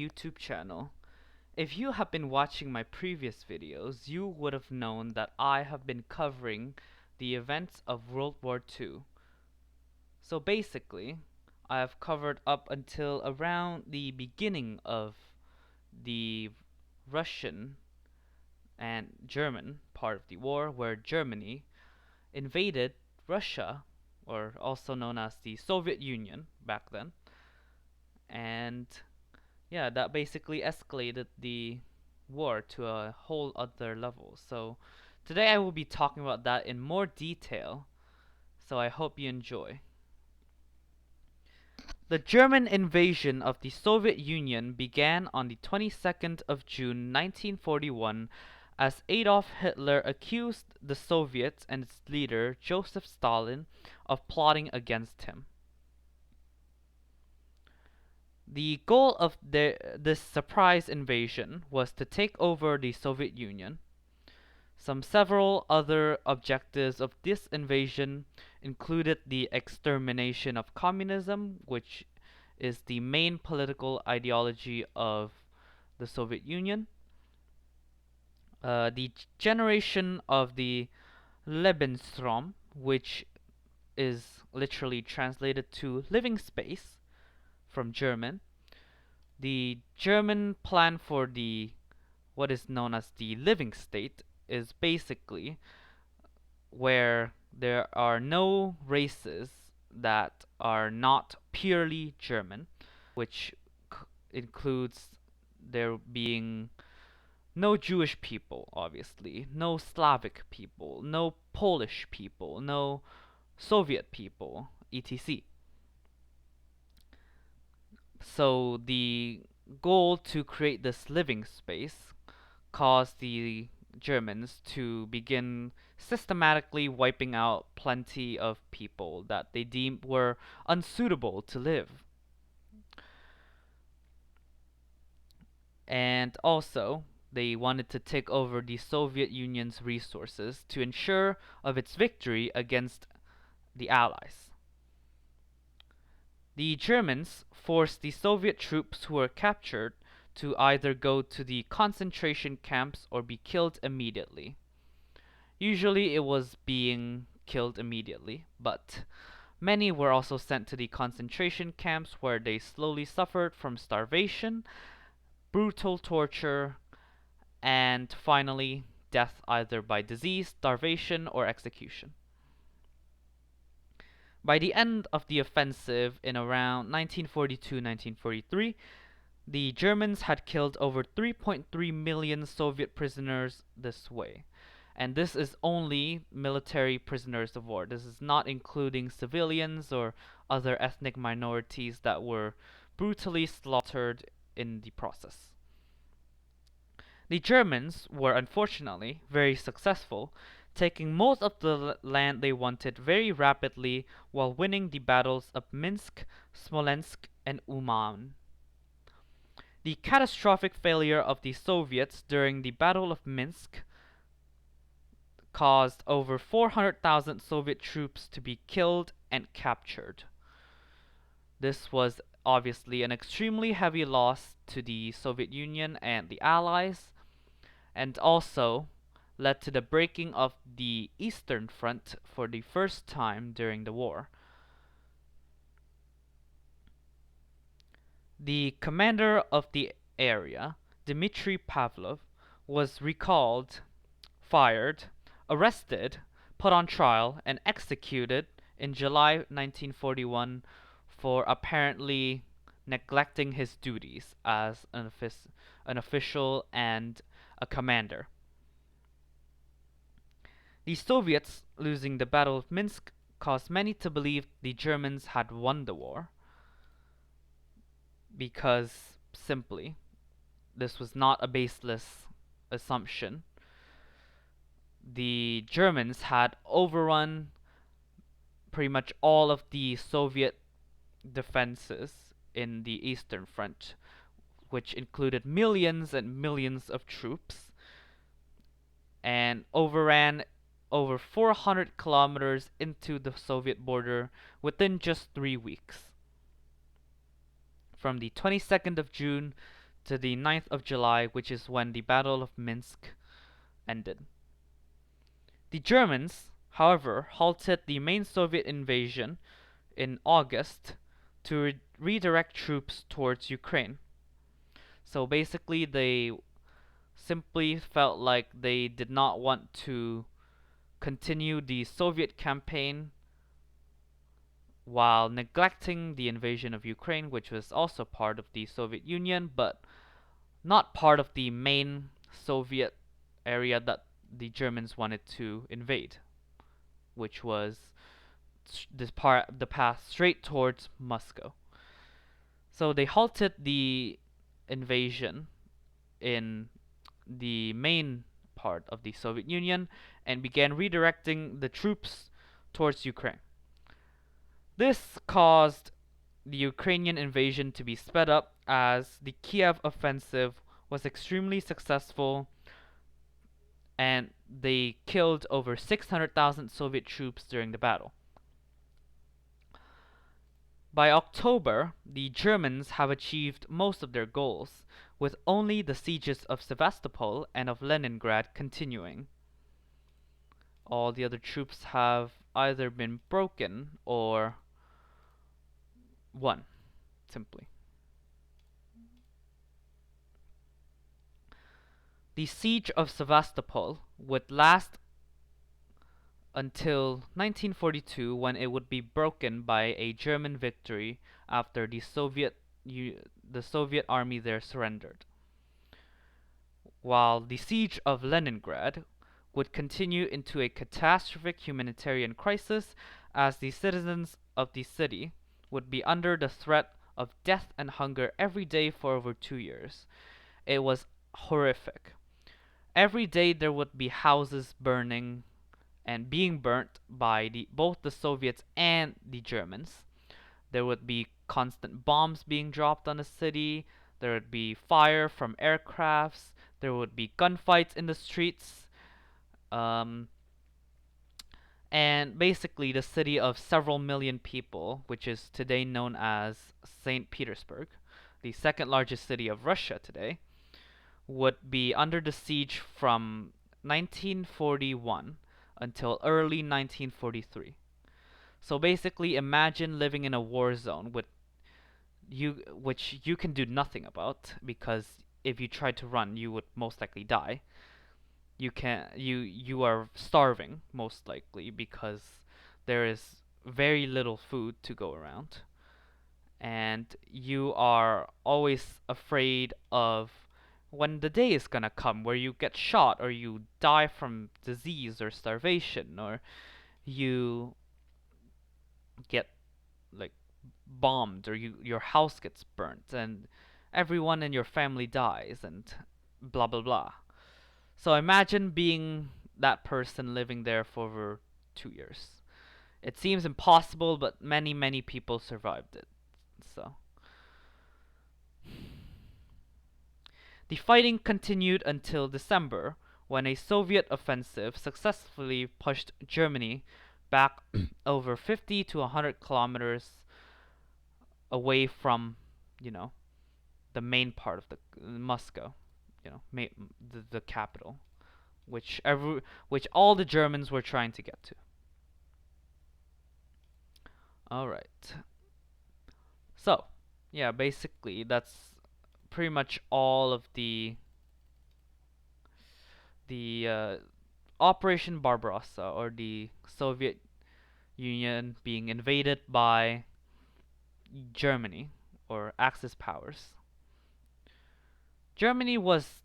YouTube channel. If you have been watching my previous videos, you would have known that I have been covering the events of World War II. So basically, I have covered up until around the beginning of the Russian and German part of the war, where Germany invaded Russia, or also known as the Soviet Union back then. And yeah, that basically escalated the war to a whole other level. So today I will be talking about that in more detail, so I hope you enjoy. The German invasion of the Soviet Union began on the 22nd of June 1941 as Adolf Hitler accused the Soviets and its leader Joseph Stalin of plotting against him. The goal of this surprise invasion was to take over the Soviet Union. Several other objectives of this invasion included the extermination of communism, which is the main political ideology of the Soviet Union, the generation of the Lebensraum, which is literally translated to living space from German. The German plan for the what is known as the living state is basically where there are no races that are not purely German, which includes there being no Jewish people, obviously, no Slavic people, no Polish people, no Soviet people, etc. So the goal to create this living space caused the Germans to begin systematically wiping out plenty of people that they deemed were unsuitable to live. And also, they wanted to take over the Soviet Union's resources to ensure of its victory against the Allies. The Germans forced the Soviet troops who were captured to either go to the concentration camps or be killed immediately. Usually it was being killed immediately, but many were also sent to the concentration camps where they slowly suffered from starvation, brutal torture, and finally death either by disease, starvation, or execution. By the end of the offensive in around 1942-1943, the Germans had killed over 3.3 million Soviet prisoners this way. And this is only military prisoners of war. This is not including civilians or other ethnic minorities that were brutally slaughtered in the process. The Germans were unfortunately very successful, taking most of the land they wanted very rapidly while winning the battles of Minsk, Smolensk, and Uman. The catastrophic failure of the Soviets during the Battle of Minsk caused over 400,000 Soviet troops to be killed and captured. This was obviously an extremely heavy loss to the Soviet Union and the Allies, and also led to the breaking of the Eastern Front for the first time during the war. The commander of the area, Dmitry Pavlov, was recalled, fired, arrested, put on trial, and executed in July 1941 for apparently neglecting his duties as an official and a commander. The Soviets losing the Battle of Minsk caused many to believe the Germans had won the war, because simply this was not a baseless assumption. The Germans had overrun pretty much all of the Soviet defenses in the Eastern Front, which included millions and millions of troops, and overran over 400 kilometers into the Soviet border within just 3 weeks. From the 22nd of June to the 9th of July, which is when the Battle of Minsk ended. The Germans, however, halted the main Soviet invasion in August to redirect troops towards Ukraine. So basically, they simply felt like they did not want to continue the Soviet campaign while neglecting the invasion of Ukraine, which was also part of the Soviet Union, but not part of the main Soviet area that the Germans wanted to invade, which was the path straight towards Moscow. So they halted the invasion in the main part of the Soviet Union and began redirecting the troops towards Ukraine. This caused the Ukrainian invasion to be sped up as the Kiev offensive was extremely successful and they killed over 600,000 Soviet troops during the battle. By October, the Germans have achieved most of their goals, with only the sieges of Sevastopol and of Leningrad continuing. All the other troops have either been broken or won, simply. The siege of Sevastopol would last until 1942, when it would be broken by a German victory after the Soviet army there surrendered. While the siege of Leningrad would continue into a catastrophic humanitarian crisis, as the citizens of the city would be under the threat of death and hunger every day for over 2 years. It was horrific. Every day there would be houses burning and being burnt by both the Soviets and the Germans. There would be constant bombs being dropped on the city. There would be fire from aircrafts. There would be gunfights in the streets. And basically, the city of several million people, which is today known as St. Petersburg, the second largest city of Russia today, would be under the siege from 1941 until early 1943. So basically, imagine living in a war zone which you can do nothing about, because if you tried to run, you would most likely die. You are starving most likely because there is very little food to go around, and you are always afraid of when the day is gonna come where you get shot or you die from disease or starvation, or you get like bombed, or your house gets burnt and everyone in your family dies and blah blah blah. So imagine being that person living there for over 2 years. It seems impossible, but many people survived it. So the fighting continued until December, when a Soviet offensive successfully pushed Germany back over 50 to 100 kilometers away from, you know, the main part of the Moscow, the capital, which all the Germans were trying to get to. All right. So, yeah, basically that's pretty much all of the Operation Barbarossa, or the Soviet Union being invaded by Germany, or Axis powers. Germany was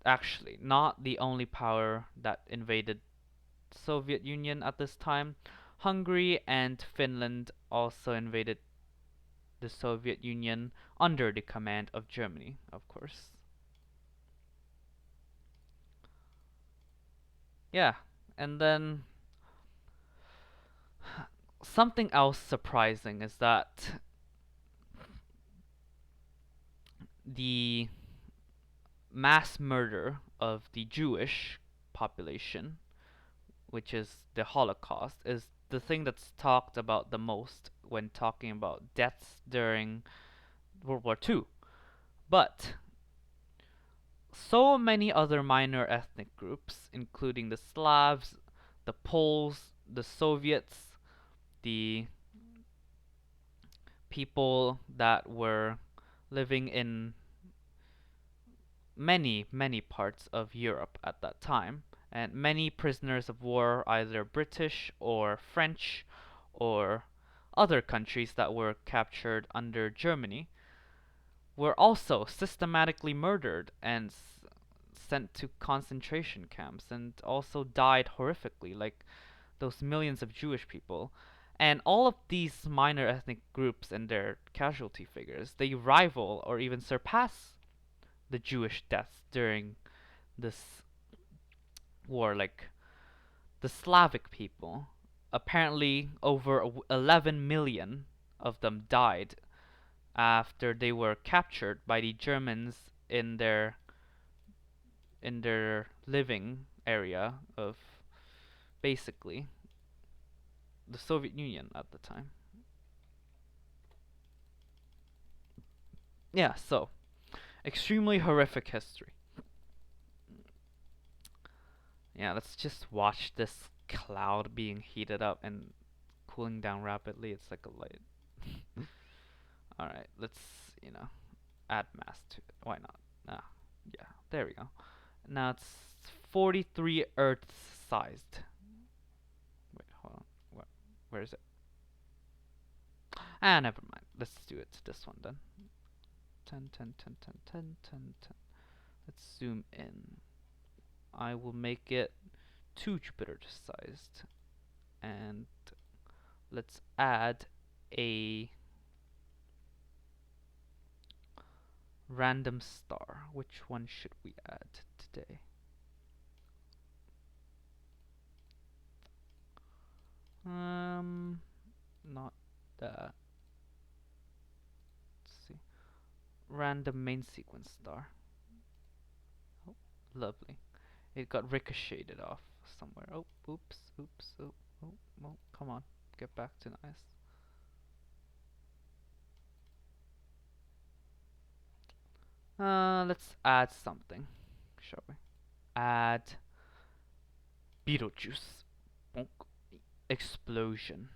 actually not the only power that invaded Soviet Union at this time. Hungary and Finland also invaded the Soviet Union under the command of Germany, of course. Yeah, and then something else surprising is that the mass murder of the Jewish population, which is the Holocaust, is the thing that's talked about the most when talking about deaths during World War II. But so many other minor ethnic groups, including the Slavs, the Poles, the Soviets, the people that were living in many parts of Europe at that time, and many prisoners of war, either British or French or other countries that were captured under Germany, were also systematically murdered and sent to concentration camps and also died horrifically, like those millions of Jewish people. And all of these minor ethnic groups and their casualty figures, they rival or even surpass the Jewish deaths during this war. Like the Slavic people, apparently over 11 million of them died after they were captured by the Germans in their living area of basically the Soviet Union at the time. Yeah, so extremely horrific history. Yeah, let's just watch this cloud being heated up and cooling down rapidly. It's like a light. Alright, let's, add mass to it. Why not? Ah, yeah, there we go. Now it's 43 Earths sized. Wait, hold on. Where is it? Ah, never mind. Let's do it to this one then. 10, 10, 10, 10, 10, 10, 10. Let's zoom in. I will make it 2 Jupiter sized. And let's add a random star. Which one should we add today? Not that. Let's see. Random main sequence star. Oh, lovely. It got ricocheted off somewhere. Oh, oops, oops, oh, oh, oh, come on. Get back to nice. Let's add something, shall we? Add Beetlejuice. Bonk. Explosion.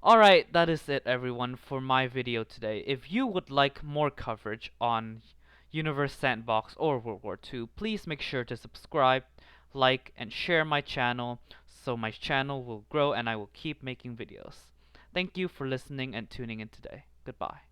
Alright, that is it everyone for my video today. If you would like more coverage on Universe Sandbox or World War II, please make sure to subscribe, like, and share my channel so my channel will grow and I will keep making videos. Thank you for listening and tuning in today. Goodbye.